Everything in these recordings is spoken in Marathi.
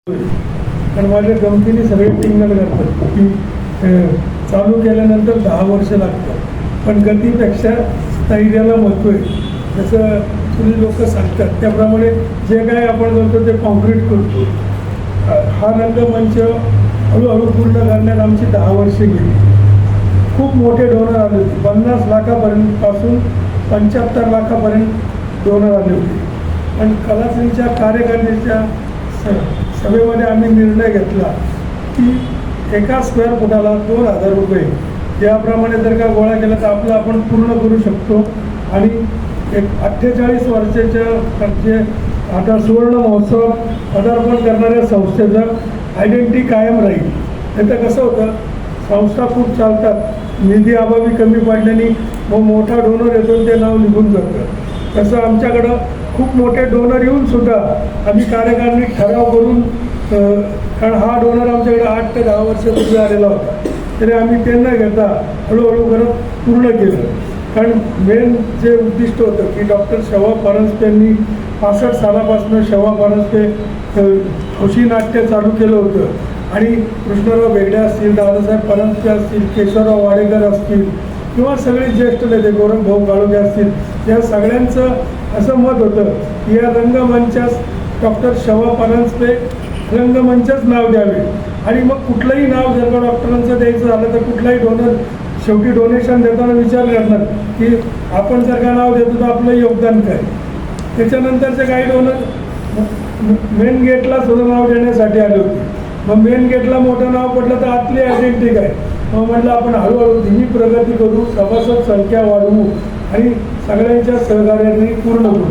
कारण माझ्या गमतीने सगळे टिंगल करतात की चालू केल्यानंतर 10 वर्ष लागतात, पण गतीपेक्षा स्थैर्याला महत्त्व आहे. जसं तुम्ही लोक सांगतात त्याप्रमाणे जे काय आपण करतो ते कॉन्क्रीट करतो. हा रंगमंच हळूहळू पूर्ण करण्यात आमची 10 वर्षे गेली. खूप मोठे डोनर आले होते. 50 लाखापर्यंतपासून 75 लाखापर्यंत डोनर आले होते. पण कलाश्रीच्या कार्यकारिणीच्या सभेमध्ये आम्ही निर्णय घेतला की एका स्क्वेअर फुटाला 2000 रुपये याप्रमाणे जर का गोळा केला तर आपलं आपण पूर्ण करू शकतो. आणि एक 48 वर्षाच्या जे आता सुवर्ण महोत्सव पदार्पण करणाऱ्या संस्थेचं आयडेंटिटी कायम राहील. नाही तर कसं होतं, संस्था खूप चालतात, निधी अभावी कमी पडल्याने मग मोठा डोनर येतो ते नाव निघून जातं. तसं आमच्याकडं खूप मोठे डोनर येऊन सुद्धा आम्ही कार्यकारिणी ठराव करून, कारण हा डोनर आमच्याकडे 8 ते 10 वर्षापूर्वी आलेला होता, तरी आम्ही ते न घेता हळूहळू करत पूर्ण केलं. कारण मेन जे उद्दिष्ट होतं की डॉक्टर शवा परांजपेंनी 65 सालापासून शवा परांजपे हौशी नाट्य चालू केलं होतं आणि कृष्णराव बेगडे असतील, दादासाहेब परांजपे असतील, केशवराव वाडेकर असतील किंवा सगळे ज्येष्ठ नेते गोरखभाऊ काळोखे असतील, या सगळ्यांचं असं मत होतं की या रंगमंचास डॉक्टर शवा परांजपे रंगमंचच नाव द्यावे. आणि मग कुठलंही नाव जर का डॉक्टरांचं द्यायचं झालं तर कुठलाही डोनर शेवटी डोनेशन देताना विचार करणार की आपण जर का नाव देतो तर आपलं योगदान काय. त्याच्यानंतरचे काही डोनर मेन गेटला सुद्धा नाव देण्यासाठी आले होते. मग मेन गेटला मोठं नाव पडलं तर आतली आयडेंटिटी काय. मग म्हटलं आपण हळूहळू धीमी प्रगती करू, सभासद संख्या वाढवू आणि सगळ्यांच्या सहकार्याने पूर्ण करू.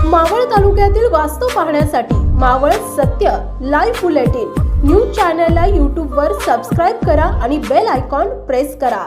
मावळ तालुक्यातील वास्तव पाहण्यासाठी मावळ सत्य लाईव्ह बुलेटिन न्यूज चॅनलला यूट्यूबवर सबस्क्राईब करा आणि बेल आयकॉन प्रेस करा.